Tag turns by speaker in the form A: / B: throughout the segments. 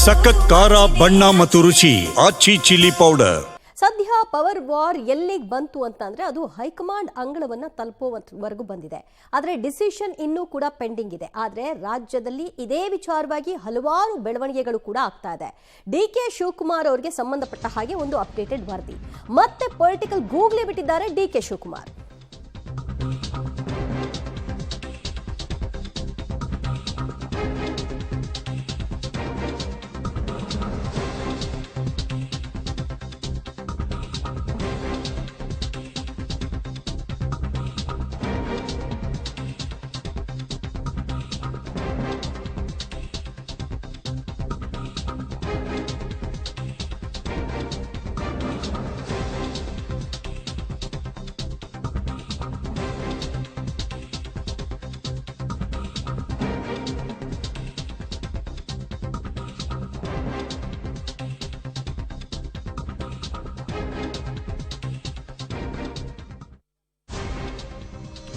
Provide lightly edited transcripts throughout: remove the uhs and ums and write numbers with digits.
A: ಸಖತ್ ಖಾರ ಬಣ್ಣ ಮತ್ತು ರುಚಿ ಆಚಿ ಚಿಲ್ಲಿ ಪೌಡರ್.
B: ಸದ್ಯ ಪವರ್ ವಾರ್ ಎಲ್ಲಿಗೆ ಬಂತು ಅಂತಂದ್ರೆ ಅದು ಹೈಕಮಾಂಡ್ ಅಂಗಳವನ್ನ ತಲುಪುವವರೆಗೂ ಬಂದಿದೆ. ಆದರೆ ಡಿಸಿಷನ್ ಇನ್ನೂ ಕೂಡ ಪೆಂಡಿಂಗ್ ಇದೆ. ಆದರೆ ರಾಜ್ಯದಲ್ಲಿ ಇದೇ ವಿಚಾರವಾಗಿ ಹಲವಾರು ಬೆಳವಣಿಗೆಗಳು ಕೂಡ ಆಗ್ತಾ ಇದೆ. ಡಿಕೆ ಶಿವಕುಮಾರ್ ಅವರಿಗೆ ಸಂಬಂಧಪಟ್ಟ ಹಾಗೆ ಒಂದು ಅಪ್ಡೇಟೆಡ್ ವರದಿ. ಮತ್ತೆ ಪೊಲಿಟಿಕಲ್ ಗೂಗ್ಲಿ ಬಿಟ್ಟಿದ್ದಾರೆ ಡಿಕೆ ಶಿವಕುಮಾರ್.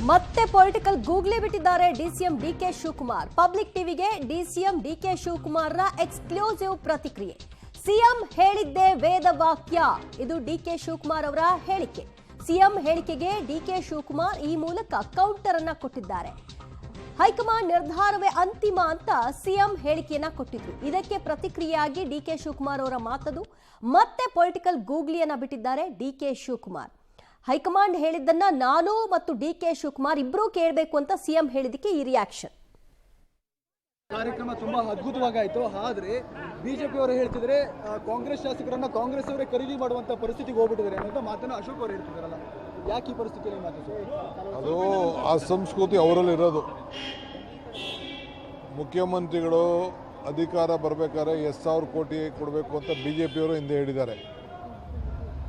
B: ಮತ್ತೆ ಪೊಲಿಟಿಕಲ್ ಗೂಗ್ಲಿ ಬಿಟ್ಟಿದ್ದಾರೆ ಡಿಸಿಎಂ ಡಿಕೆ ಶಿವಕುಮಾರ್. ಪಬ್ಲಿಕ್ ಟಿವಿಗೆ ಡಿಸಿಎಂ ಡಿಕೆ ಶಿವಕುಮಾರ್ ಎಕ್ಸ್ಕ್ಲೂಸಿವ್ ಪ್ರತಿಕ್ರಿಯೆ. ಸಿಎಂ ಹೇಳಿದ್ದೇ ವೇದವಾಕ್ಯ, ಇದು ಡಿಕೆ ಶಿವಕುಮಾರ್ ಅವರ ಹೇಳಿಕೆ. ಸಿಎಂ ಹೇಳಿಕೆಗೆ ಡಿಕೆ ಶಿವಕುಮಾರ್ ಈ ಮೂಲಕ ಕೌಂಟರ್ ಅನ್ನ ಕೊಟ್ಟಿದ್ದಾರೆ. ಹೈಕಮಾಂಡ್ ನಿರ್ಧಾರವೇ ಅಂತಿಮ ಅಂತ ಸಿಎಂ ಹೇಳಿಕೆಯನ್ನ ಕೊಟ್ಟಿದ್ರು. ಇದಕ್ಕೆ ಪ್ರತಿಕ್ರಿಯೆಯಾಗಿ ಡಿಕೆ ಶಿವಕುಮಾರ್ ಅವರ ಮಾತದು. ಮತ್ತೆ ಪೊಲಿಟಿಕಲ್ ಗೂಗ್ಲಿಯನ್ನ ಬಿಟ್ಟಿದ್ದಾರೆ ಡಿಕೆ ಶಿವಕುಮಾರ್. ಹೈಕಮಾಂಡ್ ಹೇಳಿದ್ದನ್ನ ನಾನು ಮತ್ತು ಡಿಕೆ ಶಿವಕುಮಾರ್ ಇಬ್ರು ಕೇಳಬೇಕು ಅಂತ ಸಿಎಂ ಹೇಳಿದಕ್ಕೆ ಈ ರಿಯಾಕ್ಷನ್.
C: ಕಾರ್ಯಕ್ರಮ ತುಂಬಾ ಅದ್ಭುತವಾಗಾಯ್ತು. ಆದ್ರೆ ಬಿಜೆಪಿ ಅವರು ಹೇಳ್ತಿದ್ರೆ ಕಾಂಗ್ರೆಸ್ ಶಾಸಕರನ್ನ ಕಾಂಗ್ರೆಸ್ ಅವರೇ ಖರೀದಿ ಮಾಡುವಂತ ಪರಿಸ್ಥಿತಿಗೆ ಹೋಗ್ಬಿಟ್ಟಿದ್ದಾರೆ ಅನ್ನೋ ಮಾತನ್ನ ಅಶೋಕ್ ಅವರು ಹೇಳ್ತಿದಾರಲ್ಲ, ಯಾಕೆ ಈ ಪರಿಸ್ಥಿತಿಯಲ್ಲಿ ಮಾತು?
D: ಅದು ಆ ಸಂಸ್ಕೃತಿ ಅವರಲ್ಲಿ ಇರೋದು. ಮುಖ್ಯಮಂತ್ರಿಗಳು ಅಧಿಕಾರ ಬರಬೇಕಾದ್ರೆ 10,000 ಕೋಟಿ ಕೊಡಬೇಕು ಅಂತ ಬಿಜೆಪಿಯವರು ಹಿಂದೆ ಹೇಳಿದ್ದಾರೆ.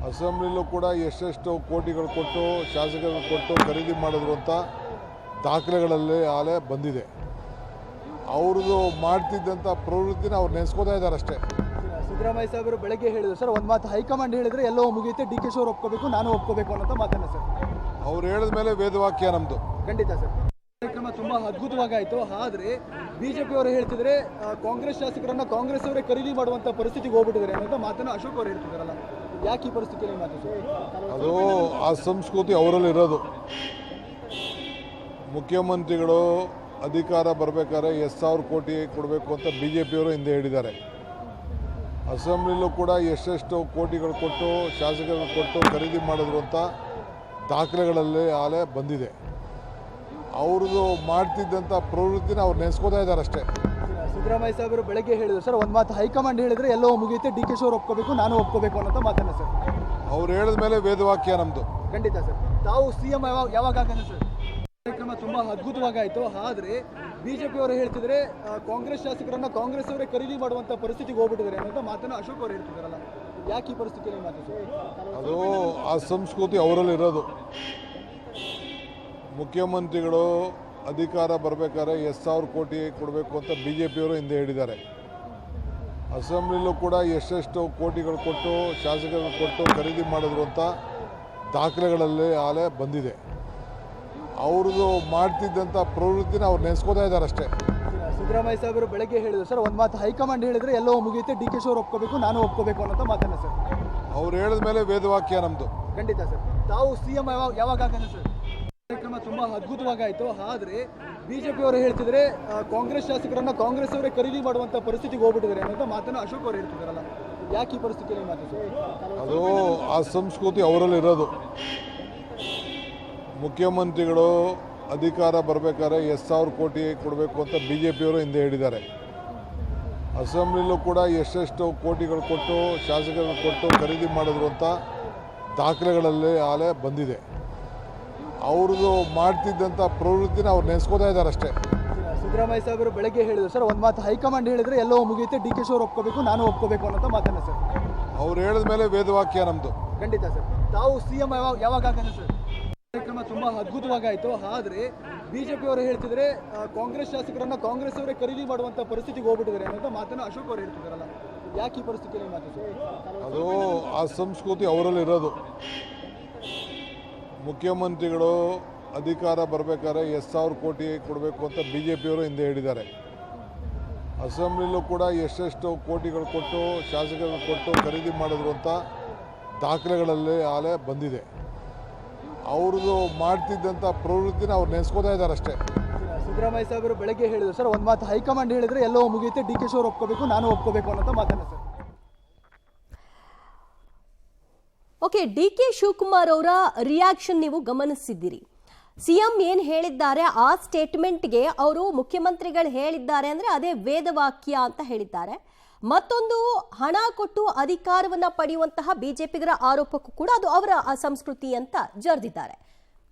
D: ಅಸೆಂಬ್ಲಿಲೂ ಕೂಡ ಎಷ್ಟೆಷ್ಟು ಕೋಟಿಗಳು ಕೊಟ್ಟು ಶಾಸಕರು ಕೊಟ್ಟು ಖರೀದಿ ಮಾಡಿದ್ರು ಅಂತ ದಾಖಲೆಗಳಲ್ಲಿ ಆಲೆ ಬಂದಿದೆ. ಅವ್ರದ್ದು ಮಾಡ್ತಿದ್ದಂಥ ಪ್ರವೃತ್ತಿನ ಅವ್ರು ನೆನೆಸ್ಕೋತಾ ಇದ್ದಾರೆ ಅಷ್ಟೇ.
C: ಸಿದ್ದರಾಮಯ್ಯ ಸಾಹೇಬರು ಬೆಳಗ್ಗೆ ಹೇಳಿದ್ರು ಸರ್, ಒಂದು ಮಾತು ಹೈಕಮಾಂಡ್ ಹೇಳಿದ್ರೆ ಎಲ್ಲೋ ಮುಗಿಯುತ್ತೆ, ಡಿ ಕೆ ಶಿ ಅವರು ಒಪ್ಕೋಬೇಕು, ನಾನು ಒಪ್ಕೋಬೇಕು ಅನ್ನೋ ಮಾತನ್ನ ಸರ್.
D: ಅವ್ರು ಹೇಳಿದ ಮೇಲೆ ವೇದವಾಕ್ಯ ನಮ್ಮದು.
C: ಖಂಡಿತ ಸರ್. ಕಾರ್ಯಕ್ರಮ ತುಂಬಾ ಅದ್ಭುತವಾಗಾಯ್ತು. ಆದ್ರೆ ಬಿಜೆಪಿ ಅವರು ಹೇಳ್ತಿದ್ರೆ ಕಾಂಗ್ರೆಸ್ ಶಾಸಕರನ್ನ ಕಾಂಗ್ರೆಸ್ ಅವರೇ ಖರೀದಿ ಮಾಡುವಂತ ಪರಿಸ್ಥಿತಿಗೆ ಹೋಗ್ಬಿಟ್ಟಿದ್ದಾರೆ ಅನ್ನೋ ಮಾತನ್ನ ಅಶೋಕ್ ಅವರು ಹೇಳ್ತಿದಾರಲ್ಲ, ಯಾಕೆ ಈ ಪರಿಸ್ಥಿತಿಯಲ್ಲಿ ಮಾತು?
D: ಅದು ಆ ಸಂಸ್ಕೃತಿ ಅವರಲ್ಲಿ ಇರೋದು. ಮುಖ್ಯಮಂತ್ರಿಗಳು ಅಧಿಕಾರ ಬರಬೇಕಾದ್ರೆ 10,000 ಕೋಟಿ ಕೊಡಬೇಕು ಅಂತ ಬಿಜೆಪಿಯವರು ಹಿಂದೆ ಹೇಳಿದ್ದಾರೆ. ಅಸೆಂಬ್ಲಿಲೂ ಕೂಡ ಎಷ್ಟೆಷ್ಟು ಕೋಟಿಗಳು ಕೊಟ್ಟು ಶಾಸಕರು ಕೊಟ್ಟು ಖರೀದಿ ಮಾಡಿದ್ರು ಅಂತ ದಾಖಲೆಗಳಲ್ಲಿ ಆಲೆ ಬಂದಿದೆ. ಅವ್ರದ್ದು ಮಾಡ್ತಿದ್ದಂಥ ಪ್ರವೃತ್ತಿನ ಅವ್ರು ನೆನೆಸ್ಕೋತಾ ಇದ್ದಾರೆ ಅಷ್ಟೇ.
C: ಸಿದ್ದರಾಮಯ್ಯ ಸಾಹೇಬರು ಬೆಳಗ್ಗೆ ಹೇಳಿದ್ರು ಸರ್, ಒಂದು ಮಾತು ಹೈಕಮಾಂಡ್ ಹೇಳಿದ್ರೆ ಎಲ್ಲೋ ಮುಗಿಯುತ್ತೆ, ಡಿ ಕೆ ಶಿ ಅವರು ಒಪ್ಕೋಬೇಕು, ನಾನು ಒಪ್ಕೋಬೇಕು ಅನ್ನೋ ಮಾತನ್ನ ಸರ್.
D: ಅವ್ರು ಹೇಳಿದ ಮೇಲೆ ವೇದವಾಕ್ಯ ನಮ್ಮದು.
C: ಖಂಡಿತ ಸರ್. ತಾವು ಸಿಎಂ ಯಾವಾಗ ಆಗಲ್ಲ ಸರ್? ಕಾರ್ಯಕ್ರಮ ತುಂಬಾ ಅದ್ಭುತವಾಗಾಯ್ತು. ಆದ್ರೆ ಬಿಜೆಪಿ ಅವರು ಹೇಳ್ತಿದ್ರೆ ಕಾಂಗ್ರೆಸ್ ಶಾಸಕರನ್ನ ಕಾಂಗ್ರೆಸ್ ಅವರೇ ಖರೀದಿ ಮಾಡುವಂತ ಪರಿಸ್ಥಿತಿಗೆ ಹೋಗ್ಬಿಟ್ಟಿದ್ದಾರೆ ಅನ್ನೋ ಮಾತನ್ನ ಅಶೋಕ್ ಅವರು ಹೇಳ್ತಿದಾರಲ್ಲ, ಯಾಕೆ ಈ ಪರಿಸ್ಥಿತಿಯಲ್ಲಿ ಮಾತು?
D: ಅದು ಆ ಸಂಸ್ಕೃತಿ ಅವರಲ್ಲಿ ಇರೋದು. ಮುಖ್ಯಮಂತ್ರಿಗಳು ಅಧಿಕಾರ ಬರಬೇಕಾದ್ರೆ 10,000 ಕೋಟಿ ಕೊಡಬೇಕು ಅಂತ ಬಿಜೆಪಿಯವರು ಹಿಂದೆ ಹೇಳಿದ್ದಾರೆ. ಅಸೆಂಬ್ಲಿಲೂ ಕೂಡ ಎಷ್ಟೆಷ್ಟು ಕೋಟಿಗಳು ಕೊಟ್ಟು ಶಾಸಕರು ಕೊಟ್ಟು ಖರೀದಿ ಮಾಡಿದ್ರು ಅಂತ ದಾಖಲೆಗಳಲ್ಲಿ ಆಲೆ ಬಂದಿದೆ. ಅವ್ರದ್ದು ಮಾಡ್ತಿದ್ದಂಥ ಪ್ರವೃತ್ತಿನ ಅವ್ರು ನೆನೆಸ್ಕೋತಾ ಇದ್ದಾರೆ ಅಷ್ಟೇ.
C: ಸಿದ್ದರಾಮಯ್ಯ ಸಾಹೇಬರು ಬೆಳಗ್ಗೆ ಹೇಳಿದ್ರು ಸರ್, ಒಂದು ಮಾತು ಹೈಕಮಾಂಡ್ ಹೇಳಿದ್ರೆ ಎಲ್ಲೋ ಮುಗಿಯುತ್ತೆ, ಡಿ ಕೆ ಶಿ ಅವರು ಒಪ್ಕೋಬೇಕು, ನಾನು ಒಪ್ಕೋಬೇಕು ಅನ್ನೋ ಮಾತನ್ನ ಸರ್.
D: ಅವ್ರು ಹೇಳಿದ ಮೇಲೆ ವೇದವಾಕ್ಯ ನಮ್ಮದು.
C: ಖಂಡಿತ ಸರ್. ತಾವು ಸಿಎಂ ಯಾವಾಗ ಆಗಲ್ಲ ಸರ್? ಕಾರ್ಯಕ್ರಮ ತುಂಬಾ ಅದ್ಭುತವಾಗಾಯ್ತು. ಆದ್ರೆ ಬಿಜೆಪಿ ಅವರು ಹೇಳ್ತಿದ್ರೆ ಕಾಂಗ್ರೆಸ್ ಶಾಸಕರನ್ನ ಕಾಂಗ್ರೆಸ್ ಅವರೇ ಖರೀದಿ ಮಾಡುವಂತ ಪರಿಸ್ಥಿತಿಗೆ ಹೋಗ್ಬಿಟ್ಟಿದ್ದಾರೆ ಅನ್ನೋ ಮಾತನ್ನ ಅಶೋಕ್ ಅವರು ಹೇಳ್ತಿದಾರಲ್ಲ, ಯಾಕೆ ಈ ಪರಿಸ್ಥಿತಿಯಲ್ಲಿ ಮಾತು?
D: ಅದು ಆ ಸಂಸ್ಕೃತಿ ಅವರಲ್ಲಿ ಇರೋದು. ಮುಖ್ಯಮಂತ್ರಿಗಳು ಅಧಿಕಾರ ಬರಬೇಕಾದ್ರೆ 10,000 ಕೋಟಿ ಕೊಡಬೇಕು ಅಂತ ಬಿಜೆಪಿಯವರು ಹಿಂದೆ ಹೇಳಿದ್ದಾರೆ. ಅಸೆಂಬ್ಲಿಲೂ ಕೂಡ ಎಷ್ಟೆಷ್ಟು ಕೋಟಿಗಳು ಕೊಟ್ಟು ಶಾಸಕರು ಕೊಟ್ಟು ಖರೀದಿ ಮಾಡಿದ್ರು ಅಂತ ದಾಖಲೆಗಳಲ್ಲಿ ಆಲೆ ಬಂದಿದೆ. ಅವ್ರದ್ದು ಮಾಡ್ತಿದ್ದಂಥ ಪ್ರವೃತ್ತಿನ ಅವ್ರು ನೆನೆಸ್ಕೋತಾ ಇದ್ದಾರೆ ಅಷ್ಟೇ.
C: ಸಿದ್ದರಾಮಯ್ಯ ಸಾಹೇಬರು ಬೆಳಗ್ಗೆ ಹೇಳಿದ್ರು ಸರ್, ಒಂದು ಮಾತು ಹೈಕಮಾಂಡ್ ಹೇಳಿದ್ರೆ ಎಲ್ಲೋ ಮುಗಿಯುತ್ತೆ, ಡಿ ಕೆ ಶಿ ಅವರು ಒಪ್ಕೋಬೇಕು, ನಾನು ಒಪ್ಕೋಬೇಕು ಅನ್ನೋ ಮಾತನ್ನ ಸರ್.
D: ಅವ್ರು ಹೇಳಿದ ಮೇಲೆ ವೇದವಾಕ್ಯ ನಮ್ಮದು.
C: ಖಂಡಿತ ಸರ್. ತಾವು ಸಿಎಂ ಯಾವಾಗ ಆಗಲ್ಲ ಸರ್? ಕಾರ್ಯಕ್ರಮ ತುಂಬಾ ಅದ್ಭುತವಾಗಾಯ್ತು. ಆದ್ರೆ ಬಿಜೆಪಿ ಅವರು ಹೇಳ್ತಿದ್ರೆ ಕಾಂಗ್ರೆಸ್ ಶಾಸಕರನ್ನ ಕಾಂಗ್ರೆಸ್ ಅವರೇ ಖರೀದಿ ಮಾಡುವಂತ ಪರಿಸ್ಥಿತಿಗೆ ಹೋಗ್ಬಿಟ್ಟಿದ್ದಾರೆ ಅನ್ನೋ ಮಾತನ್ನ ಅಶೋಕ್ ಅವರು ಹೇಳ್ತಿದಾರಲ್ಲ, ಯಾಕೆ ಈ ಪರಿಸ್ಥಿತಿಯಲ್ಲಿ ಮಾತು?
D: ಅದು ಆ ಸಂಸ್ಕೃತಿ ಅವರಲ್ಲಿ ಇರೋದು. ಮುಖ್ಯಮಂತ್ರಿಗಳು ಅಧಿಕಾರ ಬರಬೇಕಾದ್ರೆ 10,000 ಕೋಟಿ ಕೊಡಬೇಕು ಅಂತ ಬಿಜೆಪಿಯವರು ಹಿಂದೆ ಹೇಳಿದ್ದಾರೆ. ಅಸೆಂಬ್ಲಿಲೂ ಕೂಡ ಎಷ್ಟೆಷ್ಟು ಕೋಟಿಗಳು ಕೊಟ್ಟು ಶಾಸಕರು ಕೊಟ್ಟು ಖರೀದಿ ಮಾಡಿದ್ರು ಅಂತ ದಾಖಲೆಗಳಲ್ಲಿ ಆಲೆ ಬಂದಿದೆ. ಅವ್ರದ್ದು ಮಾಡ್ತಿದ್ದಂಥ ಪ್ರವೃತ್ತಿನ ಅವ್ರು ನೆನೆಸ್ಕೋತಾ ಇದ್ದಾರೆ ಅಷ್ಟೇ.
C: ಸಿದ್ದರಾಮಯ್ಯ ಸಾಹೇಬರು ಬೆಳಗ್ಗೆ ಹೇಳಿದ್ರು ಸರ್, ಒಂದು ಮಾತು ಹೈಕಮಾಂಡ್ ಹೇಳಿದ್ರೆ ಎಲ್ಲೋ ಮುಗಿಯುತ್ತೆ, ಡಿ ಕೆ ಶಿ ಅವರು ಒಪ್ಕೋಬೇಕು, ನಾನು ಒಪ್ಕೋಬೇಕು ಅನ್ನೋ ಮಾತನ್ನ sir.
B: Okay, D K Shivakumar ಅವರ ರಿಯಾಕ್ಷನ್ ನೀವು ಗಮನಿಸಿದ್ದೀರಿ. ಸಿಎಂ ಏನ್ ಹೇಳಿದ್ದಾರೆ ಆ ಸ್ಟೇಟ್ಮೆಂಟ್ಗೆ ಅವರು ಮುಖ್ಯಮಂತ್ರಿಗಳು ಹೇಳಿದ್ದಾರೆ ಅಂದ್ರೆ ಅದೇ ವೇದವಾಕ್ಯ ಅಂತ ಹೇಳಿದ್ದಾರೆ. ಮತ್ತೊಂದು, ಹಣ ಕೊಟ್ಟು ಅಧಿಕಾರವನ್ನ ಪಡೆಯುವಂತಹ ಬಿಜೆಪಿಗರ ಆರೋಪಕ್ಕೂ ಕೂಡ ಅದು ಅವರ ಸಂಸ್ಕೃತಿ ಅಂತ ಜರ್ದಿದ್ದಾರೆ.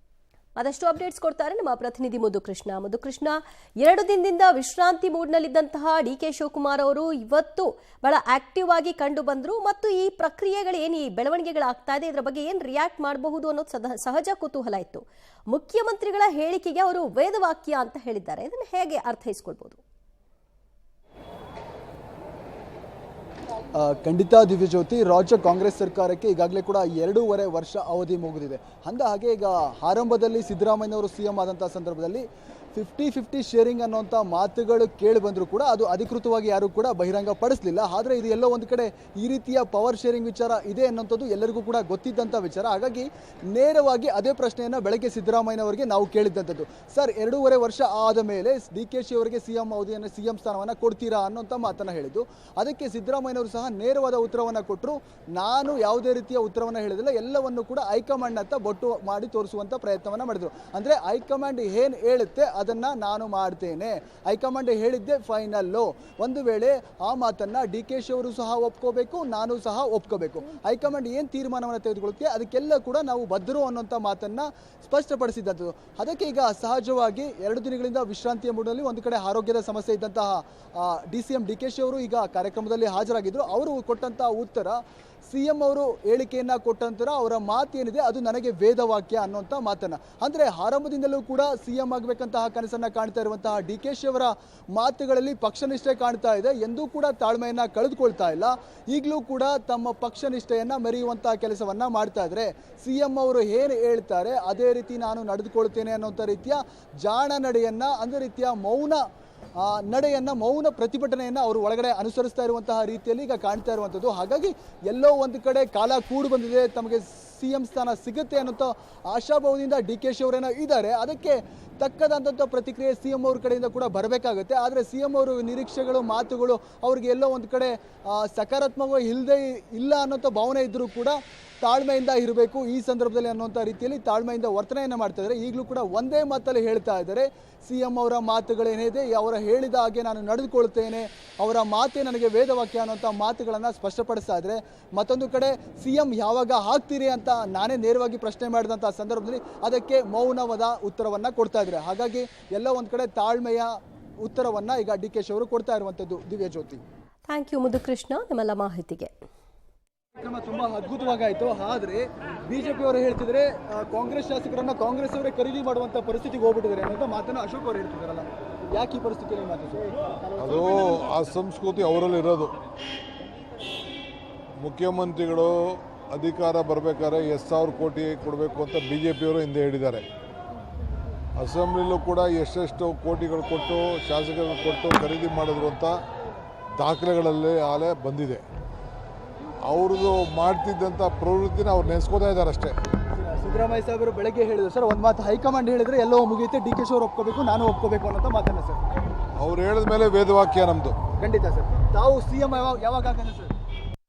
B: ಅದಷ್ಟು ಅಪ್ಡೇಟ್ಸ್ ಕೊಡ್ತಾರೆ ನಮ್ಮ ಪ್ರತಿನಿಧಿ ಮಧುಕೃಷ್ಣ. 2 ದಿನದಿಂದ ವಿಶ್ರಾಂತಿ ಮೂಡ್ನಲ್ಲಿದ್ದಂತಹ ಡಿ ಕೆ ಶಿವಕುಮಾರ್ ಅವರು ಇವತ್ತು ಬಹಳ ಆಕ್ಟಿವ್ ಆಗಿ ಕಂಡು ಬಂದ್ರು. ಮತ್ತು ಈ ಪ್ರಕ್ರಿಯೆಗಳು ಏನು, ಈ ಬೆಳವಣಿಗೆಗಳಾಗ್ತಾ ಇದೆ, ಇದರ ಬಗ್ಗೆ ಏನು ರಿಯಾಕ್ಟ್ ಮಾಡಬಹುದು ಅನ್ನೋದು ಸಹಜ ಕುತೂಹಲ ಇತ್ತು. ಮುಖ್ಯಮಂತ್ರಿಗಳ ಹೇಳಿಕೆಗೆ ಅವರು ವೇದವಾಕ್ಯ ಅಂತ ಹೇಳಿದ್ದಾರೆ. ಇದನ್ನು ಹೇಗೆ ಅರ್ಥೈಸ್ಕೊಳ್ಬಹುದು?
C: ಖಂಡಿತ ದಿವ್ಯಜ್ಯೋತಿ, ರಾಜ್ಯ ಕಾಂಗ್ರೆಸ್ ಸರ್ಕಾರಕ್ಕೆ ಈಗಾಗಲೇ ಕೂಡ 2.5 ವರ್ಷ ಅವಧಿ ಮುಗಿದಿದೆ. ಹಾಗೆ ಈಗ ಆರಂಭದಲ್ಲಿ ಸಿದ್ದರಾಮಯ್ಯನವರು ಸಿಎಂ ಆದಂಥ ಸಂದರ್ಭದಲ್ಲಿ 50-50 ಶೇರಿಂಗ್ ಅನ್ನೋಂಥ ಮಾತುಗಳು ಕೇಳಿ ಬಂದರೂ ಕೂಡ ಅದು ಅಧಿಕೃತವಾಗಿ ಯಾರೂ ಕೂಡ ಬಹಿರಂಗ ಪಡಿಸಲಿಲ್ಲ. ಆದರೆ ಇದು ಎಲ್ಲೋ ಒಂದು ಕಡೆ ಈ ರೀತಿಯ ಪವರ್ ಶೇರಿಂಗ್ ವಿಚಾರ ಇದೆ ಅನ್ನೋಂಥದ್ದು ಎಲ್ಲರಿಗೂ ಕೂಡ ಗೊತ್ತಿದ್ದಂಥ ವಿಚಾರ. ಹಾಗಾಗಿ ನೇರವಾಗಿ ಅದೇ ಪ್ರಶ್ನೆಯನ್ನು ಬೆಳಗ್ಗೆ ಸಿದ್ದರಾಮಯ್ಯನವರಿಗೆ ನಾವು ಕೇಳಿದ್ದಂಥದ್ದು. ಸರ್, 2.5 ವರ್ಷ ಆದ ಮೇಲೆ ಡಿ ಕೆ ಶಿ ಅವರಿಗೆ ಸಿಎಂ ಅವಧಿಯನ್ನು, ಸಿಎಂ ಸ್ಥಾನವನ್ನು ಕೊಡ್ತೀರಾ ಅನ್ನೋಂಥ ಮಾತನ್ನು ಹೇಳಿದ್ದು. ಅದಕ್ಕೆ ಸಿದ್ದರಾಮಯ್ಯನವರು ಸಹ ನೇರವಾದ ಉತ್ತರವನ್ನು ಕೊಟ್ಟರು. ನಾನು ಯಾವುದೇ ರೀತಿಯ ಉತ್ತರವನ್ನು ಹೇಳಿದಿಲ್ಲ, ಎಲ್ಲವನ್ನು ಕೂಡ ಹೈಕಮಾಂಡ್ ಅಂತ ಬೊಟ್ಟು ಮಾಡಿ ತೋರಿಸುವಂಥ ಪ್ರಯತ್ನವನ್ನು ಮಾಡಿದರು. ಅಂದರೆ ಹೈಕಮಾಂಡ್ ಏನು ಹೇಳುತ್ತೆ ಅದನ್ನು ನಾನು ಮಾಡ್ತೇನೆ, ಹೈಕಮಾಂಡ್ ಹೇಳಿದ್ದೆ ಫೈನಲ್ಲು. ಒಂದು ವೇಳೆ ಆ ಮಾತನ್ನು ಡಿ ಕೆ ಶಿ ಅವರು ಸಹ ಒಪ್ಕೋಬೇಕು, ನಾನು ಸಹ ಒಪ್ಕೋಬೇಕು. ಹೈಕಮಾಂಡ್ ಏನು ತೀರ್ಮಾನವನ್ನು ತೆಗೆದುಕೊಳ್ಳುತ್ತೆ ಅದಕ್ಕೆಲ್ಲ ಕೂಡ ನಾವು ಬದ್ಧರು ಅನ್ನೋಂಥ ಮಾತನ್ನು ಸ್ಪಷ್ಟಪಡಿಸಿದ್ದು. ಅದಕ್ಕೆ ಈಗ ಸಹಜವಾಗಿ 2 ದಿನಗಳಿಂದ ವಿಶ್ರಾಂತಿಯ ಮೂಡಲ್ಲಿ ಒಂದು ಕಡೆ ಆರೋಗ್ಯದ ಸಮಸ್ಯೆ ಇದ್ದಂತಹ ಸಿಎಂ ಡಿ ಕೆ ಶಿ ಅವರು ಈಗ ಕಾರ್ಯಕ್ರಮದಲ್ಲಿ ಹಾಜರಾಗಿದ್ದರು. ಅವರು ಕೊಟ್ಟಂಥ ಉತ್ತರ, ಸಿಎಂ ಅವರು ಹೇಳಿಕೆಯನ್ನು ಕೊಟ್ಟಂತರ ಅವರ ಮಾತೇನಿದೆ ಅದು ನನಗೆ ವೇದವಾಕ್ಯ ಅನ್ನೋಂಥ ಮಾತನ್ನು, ಅಂದರೆ ಆರಂಭದಿಂದಲೂ ಕೂಡ ಸಿಎಂ ಆಗಬೇಕಂತಹ ಕನಸನ್ನು ಕಾಣ್ತಾ ಇರುವಂತಹ ಡಿ ಕೆ ಶಿ ಅವರ ಮಾತುಗಳಲ್ಲಿ ಪಕ್ಷನಿಷ್ಠೆ ಕಾಣ್ತಾ ಇದೆ. ಎಂದೂ ಕೂಡ ತಾಳ್ಮೆಯನ್ನು ಕಳೆದುಕೊಳ್ತಾ ಇಲ್ಲ. ಈಗಲೂ ಕೂಡ ತಮ್ಮ ಪಕ್ಷನಿಷ್ಠೆಯನ್ನು ಮೆರೆಯುವಂತಹ ಕೆಲಸವನ್ನು ಮಾಡ್ತಾ ಇದ್ದಾರೆ. ಸಿಎಂ ಅವರು ಏನು ಹೇಳ್ತಾರೆ ಅದೇ ರೀತಿ ನಾನು ನಡೆದುಕೊಳ್ತೇನೆ ಅನ್ನೋಂಥ ರೀತಿಯ ಜಾಣ ನಡೆಯನ್ನು, ಅಂದರೆ ರೀತಿಯ ಮೌನ ಪ್ರತಿಭಟನೆಯನ್ನು ಅವರು ಒಳಗಡೆ ಅನುಸರಿಸ್ತಾ ಇರುವಂತಹ ರೀತಿಯಲ್ಲಿ ಈಗ ಕಾಣ್ತಾ ಇರುವಂಥದ್ದು. ಹಾಗಾಗಿ ಎಲ್ಲೋ ಒಂದು ಕಡೆ ಕಾಲ ಕೂಡು ಬಂದಿದೆ, ತಮಗೆ ಸಿಎಂ ಸ್ಥಾನ ಸಿಗುತ್ತೆ ಅನ್ನೋಂಥ ಆಶಾಭಾವದಿಂದ ಡಿ ಕೆ ಶಿ ಅವರೇನೋ ಇದ್ದಾರೆ. ಅದಕ್ಕೆ ತಕ್ಕದಂಥ ಪ್ರತಿಕ್ರಿಯೆ ಸಿಎಂ ಅವ್ರ ಕಡೆಯಿಂದ ಕೂಡ ಬರಬೇಕಾಗುತ್ತೆ. ಆದರೆ ಸಿಎಂ ಅವರು ನಿರೀಕ್ಷೆಗಳು, ಮಾತುಗಳು ಅವ್ರಿಗೆ ಎಲ್ಲೋ ಒಂದು ಕಡೆ ಸಕಾರಾತ್ಮಕವಾಗಿ ಇಲ್ಲ ಅನ್ನೋಂಥ ಭಾವನೆ ಇದ್ದರೂ ಕೂಡ ತಾಳ್ಮೆಯಿಂದ ಇರಬೇಕು ಈ ಸಂದರ್ಭದಲ್ಲಿ ಅನ್ನೋಂಥ ರೀತಿಯಲ್ಲಿ ತಾಳ್ಮೆಯಿಂದ ವರ್ತನೆಯನ್ನು ಮಾಡ್ತಾ ಇದ್ದಾರೆ. ಈಗಲೂ ಕೂಡ ಒಂದೇ ಮಾತಲ್ಲಿ ಹೇಳ್ತಾ ಇದ್ದಾರೆ, ಸಿಎಂ ಅವರ ಮಾತುಗಳೇನಿದೆ ಅವರ ಹೇಳಿದ ಹಾಗೆ ನಾನು ನಡೆದುಕೊಳ್ತೇನೆ, ಅವರ ಮಾತೇ ನನಗೆ ವೇದವಾಕ್ಯ ಅನ್ನೋಂಥ ಮಾತುಗಳನ್ನು ಸ್ಪಷ್ಟಪಡಿಸ್ತಾ ಇದ್ದಾರೆ. ಮತ್ತೊಂದು ಕಡೆ ಸಿಎಂ ಯಾವಾಗ ಆಗ್ತೀರಿ ಅಂತ ನಾನೇ ನೇರವಾಗಿ ಪ್ರಶ್ನೆ ಮಾಡಿದಂಥ ಸಂದರ್ಭದಲ್ಲಿ ಅದಕ್ಕೆ ಮೌನವಾದ ಉತ್ತರವನ್ನು ಕೊಡ್ತಾ ಇದ್ದಾರೆ. ಹಾಗಾಗಿ ಎಲ್ಲ ಒಂದು ಕಡೆ ತಾಳ್ಮೆಯ ಉತ್ತರವನ್ನು ಈಗ ಡಿ ಕೆ ಶಿ ಅವರು ಕೊಡ್ತಾ ಇರುವಂಥದ್ದು. ದಿವ್ಯಜ್ಯೋತಿ,
B: ಥ್ಯಾಂಕ್ ಯು ಮಧುಕೃಷ್ಣ ನಿಮ್ಮೆಲ್ಲ ಮಾಹಿತಿಗೆ.
C: ಕಾರ್ಯಕ್ರಮ ತುಂಬಾ ಅದ್ಭುತವಾಗಾಯಿತು. ಆದರೆ ಬಿಜೆಪಿ ಅವರು ಹೇಳ್ತಿದ್ರೆ ಕಾಂಗ್ರೆಸ್ ಶಾಸಕರನ್ನ ಕಾಂಗ್ರೆಸ್ ಅವರೇ ಖರೀದಿ ಮಾಡುವಂತ ಪರಿಸ್ಥಿತಿಗೆ ಹೋಗ್ಬಿಟ್ಟಿದ್ದಾರೆ ಅನ್ನೋ ಮಾತನ್ನು ಅಶೋಕ್ ಅವರು ಹೇಳ್ತಿದಾರಲ್ಲ, ಯಾಕೆ ಈ ಪರಿಸ್ಥಿತಿಯಲ್ಲಿ ಮಾತಾಡ್ತಾರೆ?
D: ಅದು ಆ ಸಂಸ್ಕೃತಿ ಅವರಲ್ಲಿ ಇರೋದು. ಮುಖ್ಯಮಂತ್ರಿಗಳು ಅಧಿಕಾರ ಬರಬೇಕಾದ್ರೆ 10,000 ಕೋಟಿ ಕೊಡಬೇಕು ಅಂತ ಬಿಜೆಪಿಯವರು ಹಿಂದೆ ಹೇಳಿದ್ದಾರೆ. ಅಸೆಂಬ್ಲಿಲೂ ಕೂಡ ಎಷ್ಟೆಷ್ಟು ಕೋಟಿಗಳು ಕೊಟ್ಟು ಶಾಸಕರು ಕೊಟ್ಟು ಖರೀದಿ ಮಾಡಿದ್ರು ಅಂತ ದಾಖಲೆಗಳಲ್ಲಿ ಆಲೆ ಬಂದಿದೆ. ಅವ್ರದ್ದು ಮಾಡ್ತಿದ್ದಂಥ ಪ್ರವೃತ್ತಿನ ಅವ್ರು ನೆನೆಸ್ಕೋತಾ ಇದ್ದಾರೆ ಅಷ್ಟೇ.
C: ಸಿದ್ದರಾಮಯ್ಯ ಸಾಹೇಬರು ಬೆಳಗ್ಗೆ ಹೇಳಿದ್ರು ಸರ್, ಒಂದು ಮಾತು ಹೈಕಮಾಂಡ್ ಹೇಳಿದ್ರೆ ಎಲ್ಲೋ ಮುಗಿಯುತ್ತೆ, ಡಿ ಕೆ ಶಿ ಅವರು ಒಪ್ಕೋಬೇಕು, ನಾನು ಒಪ್ಕೋಬೇಕು ಅನ್ನೋ ಮಾತನ್ನ ಸರ್.
D: ಅವ್ರು ಹೇಳಿದ ಮೇಲೆ ವೇದವಾಕ್ಯ ನಮ್ಮದು.
C: ಖಂಡಿತ ಸರ್. ತಾವು ಸಿಎಂ ಯಾವಾಗ ಆಗಲ್ಲ ಸರ್?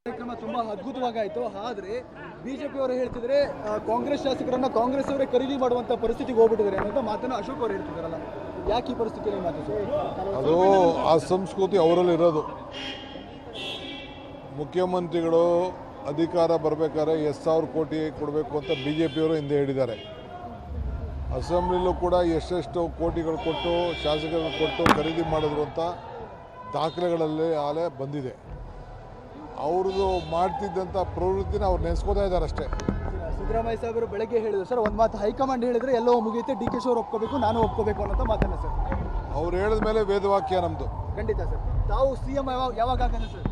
C: ಕಾರ್ಯಕ್ರಮ ತುಂಬಾ ಅದ್ಭುತವಾಗಾಯಿತು. ಆದರೆ ಬಿಜೆಪಿ ಅವರು ಹೇಳ್ತಿದ್ರೆ ಕಾಂಗ್ರೆಸ್ ಶಾಸಕರನ್ನ ಕಾಂಗ್ರೆಸ್ ಅವರೇ ಖರೀದಿ ಮಾಡುವಂತ ಪರಿಸ್ಥಿತಿಗೆ ಹೋಗ್ಬಿಟ್ಟಿದ್ದಾರೆ ಅನ್ನೋ ಮಾತನ್ನು ಅಶೋಕ್ ಅವರು ಹೇಳ್ತಿದಾರಲ್ಲ, ಯಾಕೆ ಈ ಪರಿಸ್ಥಿತಿಯಲ್ಲಿ ಮಾತಾಡ್ತಾರೆ?
D: ಅದು ಆ ಸಂಸ್ಕೃತಿ ಅವರಲ್ಲಿ ಇರೋದು. ಮುಖ್ಯಮಂತ್ರಿಗಳು ಅಧಿಕಾರ ಬರಬೇಕಾದ್ರೆ 10,000 ಕೋಟಿ ಕೊಡಬೇಕು ಅಂತ ಬಿಜೆಪಿಯವರು ಹಿಂದೆ ಹೇಳಿದ್ದಾರೆ. ಅಸೆಂಬ್ಲಿಲೂ ಕೂಡ ಎಷ್ಟೆಷ್ಟು ಕೋಟಿಗಳು ಕೊಟ್ಟು ಶಾಸಕರು ಕೊಟ್ಟು ಖರೀದಿ ಮಾಡಿದ್ರು ಅಂತ ದಾಖಲೆಗಳಲ್ಲಿ ಆಲೆ ಬಂದಿದೆ. ಅವ್ರದ್ದು ಮಾಡ್ತಿದ್ದಂಥ ಪ್ರವೃತ್ತಿನ ಅವ್ರು ನೆನೆಸ್ಕೋತಾ ಇದ್ದಾರೆ ಅಷ್ಟೇ.
C: ಸಿದ್ದರಾಮಯ್ಯ ಸಾಹೇಬರು ಬೆಳಗ್ಗೆ ಹೇಳಿದ್ರು ಸರ್, ಒಂದು ಮಾತು ಹೈಕಮಾಂಡ್ ಹೇಳಿದ್ರೆ ಎಲ್ಲೋ ಮುಗಿಯುತ್ತೆ, ಡಿ ಕೆ ಶಿ ಅವರು ಒಪ್ಕೋಬೇಕು, ನಾನು ಒಪ್ಕೋಬೇಕು ಅನ್ನೋ ಮಾತನ್ನ ಸರ್.
D: ಅವ್ರು ಹೇಳಿದ ಮೇಲೆ ವೇದವಾಕ್ಯ ನಮ್ಮದು.
C: ಖಂಡಿತ ಸರ್. ತಾವು ಸಿಎಂ ಯಾವಾಗ ಆಗಲ್ಲ ಸರ್?